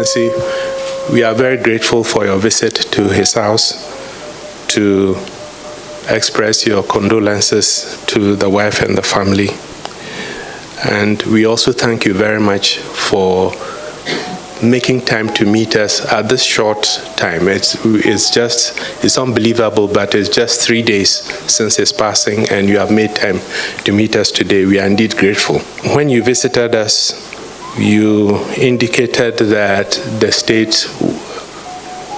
Excellency, we are very grateful for your visit to his house to express your condolences to the wife and the family. And we also thank you very much for making time to meet us at this short time. It's unbelievable, but it's just 3 days since his passing, and you have made time to meet us today. We are indeed grateful. When you visited us, you indicated that the state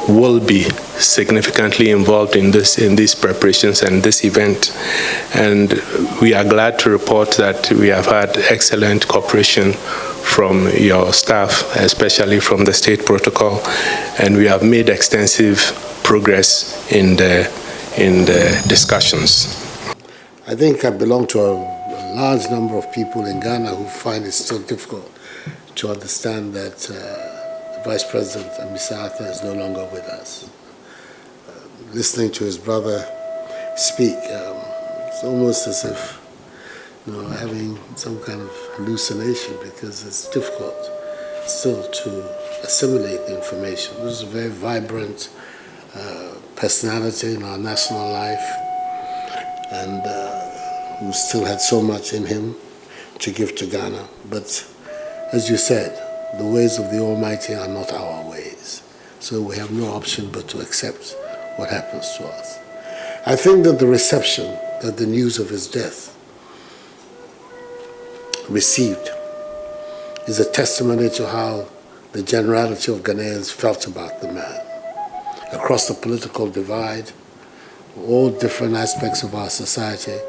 will be significantly involved in these preparations and this event. And we are glad to report that we have had excellent cooperation from your staff, especially from the state protocol, and we have made extensive progress in the discussions. I think I belong to a large number of people in Ghana who find it still difficult to understand that Vice President Amissah is no longer with us. Listening to his brother speak, it's almost as if having some kind of hallucination, because it's difficult still to assimilate the information. This is a very vibrant personality in our national life, and who still had so much in him to give to Ghana. But as you said, the ways of the Almighty are not our ways. So we have no option but to accept what happens to us. I think that the reception that the news of his death received is a testimony to how the generality of Ghanaians felt about the man. Across the political divide, all different aspects of our society,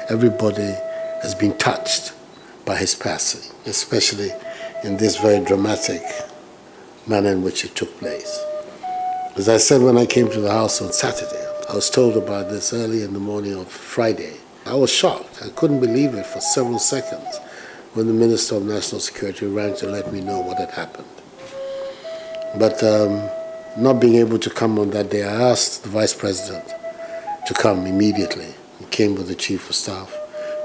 everybody has been touched by his passing, especially in this very dramatic manner in which it took place. As I said when I came to the house on Saturday, I was told about this early in the morning of Friday. I was shocked. I couldn't believe it for several seconds when the Minister of National Security rang to let me know what had happened. But not being able to come on that day, I asked the Vice President to come immediately. He came with the Chief of Staff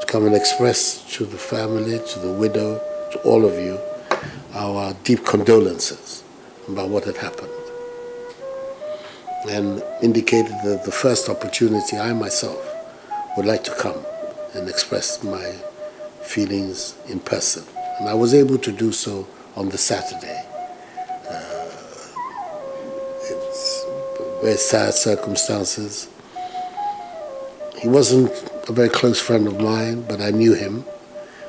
to come and express to the family, to the widow, to all of you, our deep condolences about what had happened, and indicated that the first opportunity I myself would like to come and express my feelings in person. And I was able to do so on the Saturday. It's very sad circumstances. He wasn't a very close friend of mine, but I knew him,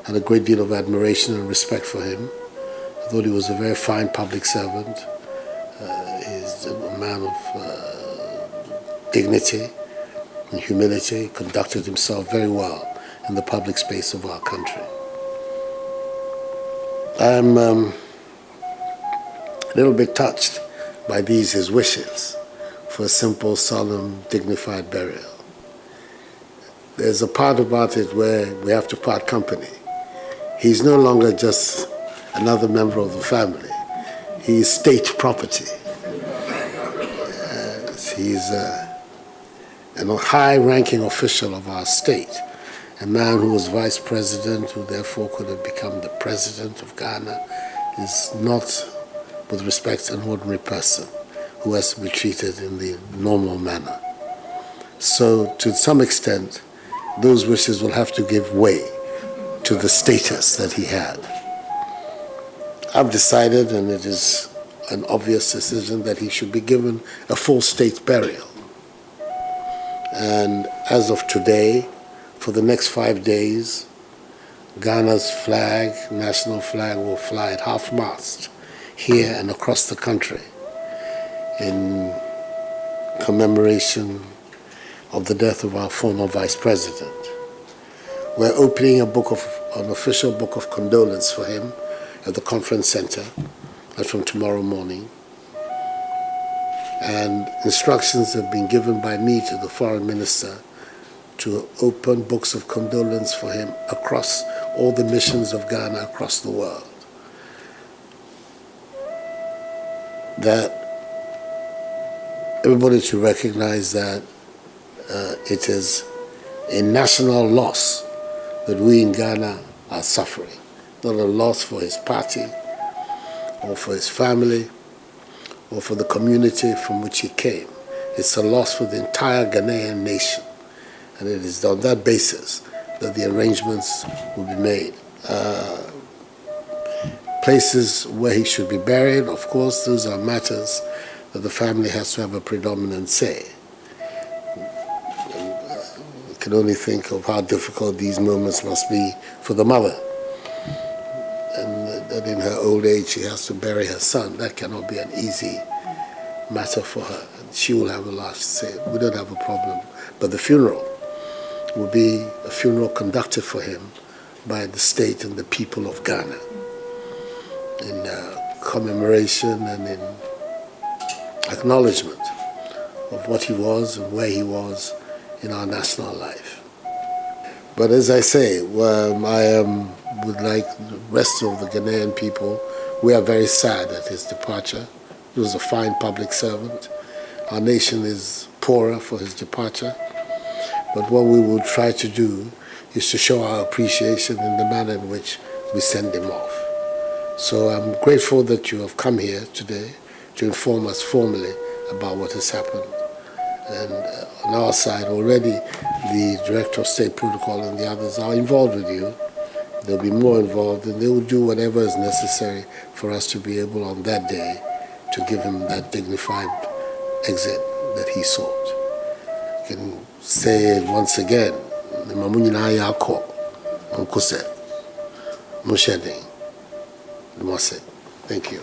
had a great deal of admiration and respect for him. I thought he was a very fine public servant. He's a man of dignity and humility, conducted himself very well in the public space of our country. I'm a little bit touched by his wishes for a simple, solemn, dignified burial. There's a part about it where we have to part company. He's no longer just another member of the family. He's state property. He's a high-ranking official of our state, a man who was vice president, who therefore could have become the president of Ghana, is not, with respect, an ordinary person who has to be treated in the normal manner. So, to some extent, those wishes will have to give way to the status that he had. I've decided, and it is an obvious decision, that he should be given a full state burial. And as of today, for the next 5 days, Ghana's flag, national flag, will fly at half-mast here and across the country in commemoration of the death of our former vice president. We're opening an official book of condolence for him at the conference center from tomorrow morning. And instructions have been given by me to the foreign minister to open books of condolence for him across all the missions of Ghana across the world. That everybody should recognize that it is a national loss that we in Ghana are suffering. Not a loss for his party or for his family, or for the community from which he came. It's a loss for the entire Ghanaian nation. And it is on that basis that the arrangements will be made. Places where he should be buried, of course, those are matters that the family has to have a predominant say. We can only think of how difficult these moments must be for the mother. And that in her old age she has to bury her son. That cannot be an easy matter for her. And she will have a last say. We don't have a problem. But the funeral will be a funeral conducted for him by the state and the people of Ghana in commemoration and in acknowledgement of what he was and where he was in our national life. But as I say, I am, with like the rest of the Ghanaian people, we are very sad at his departure. He was a fine public servant. Our nation is poorer for his departure. But what we will try to do is to show our appreciation in the manner in which we send him off. So I'm grateful that you have come here today to inform us formally about what has happened. And on our side already, the Director of State Protocol and the others are involved with you. They'll be more involved, and they will do whatever is necessary for us to be able on that day to give him that dignified exit that he sought. I can say once again, thank you.